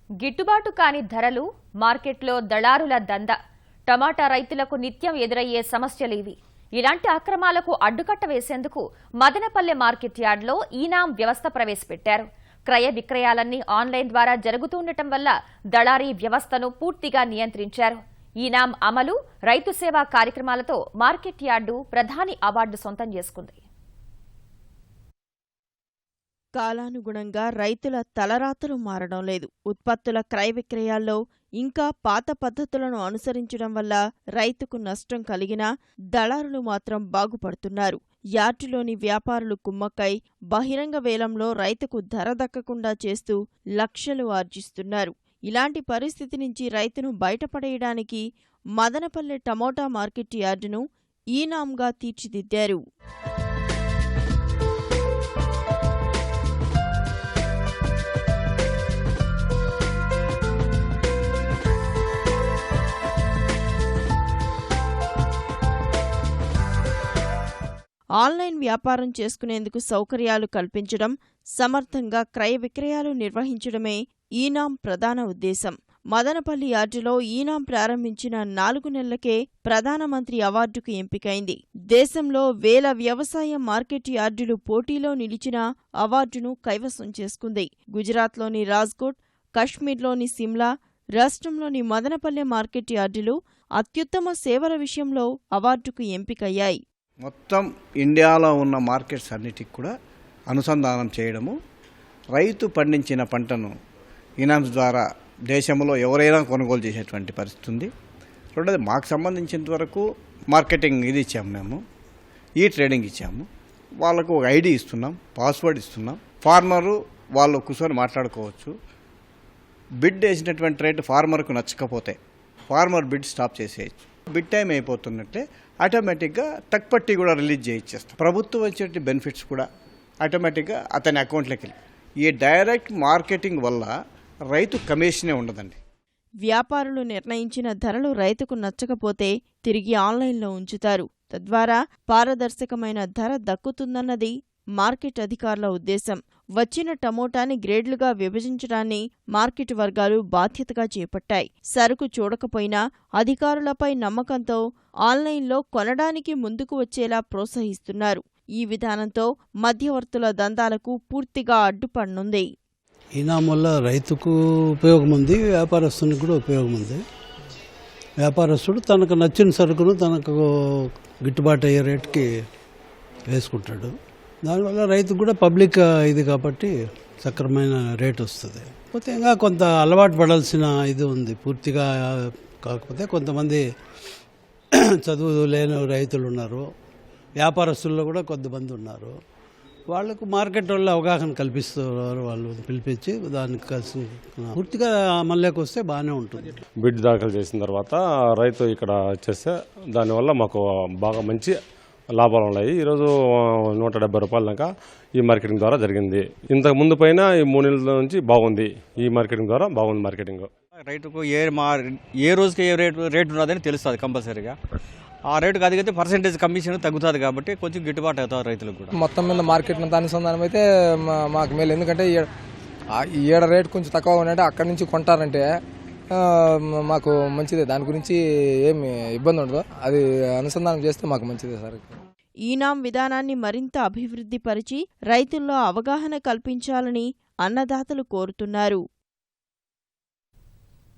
గిట్టుబాటు కాని ధరలు, మార్కెట్లో దళారుల దంద, టమాటా రైతులకు నిత్యం ఎదురయ్యే సమస్యలివి. ఇలాంటి అక్రమాలకు అడ్డుకట్ట వేసేందుకు మదనపల్లె మార్కెట్ యార్డ్లో ఈనాం వ్యవస్థ ప్రవేశపెట్టారు. క్రయ విక్రయాలన్నీ ఆన్లైన్ ద్వారా జరుగుతుండటం వల్ల దళారీ వ్యవస్థను పూర్తిగా నియంత్రించారు. ఈనాం అమలు, రైతు సేవా కార్యక్రమాలతో మార్కెట్ యార్డు ప్రధాని అవార్డు సొంతం చేసుకుంది. కాలానుగుణంగా రైతుల తలరాతలు మారడం లేదు. ఉత్పత్తుల క్రయ విక్రయాల్లో ఇంకా పాత పద్ధతులను అనుసరించడం వల్ల రైతుకు నష్టం కలిగినా దళారులు మాత్రం బాగుపడుతున్నారు. యార్డులోని వ్యాపారులు కుమ్మక్కై బహిరంగ వేలంలో రైతుకు ధర దక్కకుండా చేస్తూ లక్షలు ఆర్జిస్తున్నారు. ఇలాంటి పరిస్థితి నుంచి రైతును బయటపడేయడానికి మదనపల్లె టమోటా మార్కెట్ యార్డును ఈనాంగా తీర్చిదిద్దారు. ఆన్లైన్ వ్యాపారం చేసుకునేందుకు సౌకర్యాలు కల్పించడం, సమర్థంగా క్రయ విక్రయాలు నిర్వహించడమే ఈనాం ప్రధాన ఉద్దేశం. మదనపల్లి యార్డులో ఈనాం ప్రారంభించిన 4 నెలలకే ప్రధానమంత్రి అవార్డుకు ఎంపికైంది. దేశంలో వేల వ్యవసాయ మార్కెట్ యార్డులు పోటీలో నిలిచిన అవార్డును కైవసం చేసుకుంది. గుజరాత్లోని రాజ్కోట్, కశ్మీర్లోని సిమ్లా, రాష్ట్రంలోని మదనపల్లె మార్కెట్ యార్డులు అత్యుత్తమ సేవల విషయంలో అవార్డుకు ఎంపికయ్యాయి. మొత్తం ఇండియాలో ఉన్న మార్కెట్స్ అన్నిటికి కూడా అనుసంధానం చేయడము, రైతు పండించిన పంటను ఈనామ్స్ ద్వారా దేశంలో ఎవరైనా కొనుగోలు చేసేటువంటి పరిస్థితి ఉంది. రెండోది, మాకు సంబంధించినంత వరకు మార్కెటింగ్ ఇది ఇచ్చాము, మేము ఈ ట్రేడింగ్ ఇచ్చాము. వాళ్ళకు ఒక ఐడి ఇస్తున్నాం, పాస్వర్డ్ ఇస్తున్నాం. ఫార్మరు వాళ్ళు కూర్చొని మాట్లాడుకోవచ్చు. బిడ్ వేసినటువంటి రేటు ఫార్మర్కు నచ్చకపోతే ఫార్మర్ బిడ్ స్టాప్ చేసేయచ్చు. బిడ్ టైం అయిపోతున్నట్లే ఆటోమేటిక్గా తక్పట్టి కూడా రిలీజ్ చేయిచ్చేస్తాం. ప్రభుత్వం వచ్చే బెనిఫిట్స్ కూడా ఆటోమేటిక్గా అతని అకౌంట్లోకి వెళ్ళి, ఈ డైరెక్ట్ మార్కెటింగ్ వల్ల రైతు కమిషనే ఉండదండి. వ్యాపారులు నిర్ణయించిన ధరలు రైతుకు నచ్చకపోతే తిరిగి ఆన్లైన్లో ఉంచుతారు. తద్వారా పారదర్శకమైన ధర దక్కుతుందన్నది మార్కెట్ అధికారుల ఉద్దేశం. వచ్చిన టమోటాని గ్రేడ్లుగా విభజించడాన్ని మార్కెట్ వర్గాలు బాధ్యతగా చేపట్టాయి. సరుకు చూడకపోయినా అధికారులపై నమ్మకంతో ఆన్లైన్లో కొనడానికి ముందుకు వచ్చేలా ప్రోత్సహిస్తున్నారు. ఈ విధానంతో మధ్యవర్తుల దందాలకు పూర్తిగా అడ్డుపడనుంది. ఈనాం వల్ల రైతుకు ఉపయోగం ఉంది, వ్యాపారస్తునికి కూడా ఉపయోగం ఉంది. వ్యాపారస్తుడు తనకు నచ్చిన సరుకును తనకు గిట్టుబాటు అయ్యే రేటుకి వేసుకుంటాడు. దానివల్ల రైతుకు కూడా పబ్లిక్ ఇది కాబట్టి సక్రమైన రేటు వస్తుంది. కాకపోతే ఇంకా కొంత అలవాటు పడాల్సిన ఇది ఉంది పూర్తిగా. కాకపోతే కొంతమంది చదువు లేని రైతులు ఉన్నారు, వ్యాపారస్తుల్లో కూడా కొంతమంది ఉన్నారు. వాళ్ళకు మార్కెట్ వల్ల అవగాహన కల్పిస్తున్నారు. వాళ్ళు పిలిపించి దానికి కలిసి పూర్తిగా అమల్లోకి వస్తే బాగానే ఉంటుంది. బిడ్ దాఖలు చేసిన తర్వాత రైతు ఇక్కడ వచ్చేస్తే దానివల్ల మాకు బాగా మంచి లాభాలు ఉన్నాయి. ఈరోజు 170 రూపాయల దాకా ఈ మార్కెటింగ్ ద్వారా జరిగింది. ఇంతకు ముందు పైన ఈ 3 నెలల నుంచి బాగుంది. ఈ మార్కెటింగ్ ద్వారా బాగుంది. మార్కెటింగ్ రైతుకు ఏ రోజుకి ఏ రేటు ఉన్నదని తెలుస్తుంది కంపల్సరీగా. ఆ రేటుకి అదిగైతే పర్సెంటేజ్ కమిషన్ తగ్గుతుంది కాబట్టి కొంచెం గిట్టుబాటు అవుతుంది రైతులకు కూడా. మొత్తం మీద మార్కెట్ అంతా అనుసంధానం అయితే మాకు మేలు. ఎందుకంటే ఈడ రేటు కొంచెం తక్కువ ఉంటే అక్కడి నుంచి కొంటారంటే మాకు మంచిదే. దాని గురించి ఏమి ఇబ్బంది ఉండదు. అది అనుసంధానం చేస్తే మాకు మంచిదే సార్. ఈనాం విధానాన్ని మరింత అభివృద్ధి పరిచి రైతుల్లో అవగాహన కల్పించాలని అన్నదాతలు కోరుతున్నారు.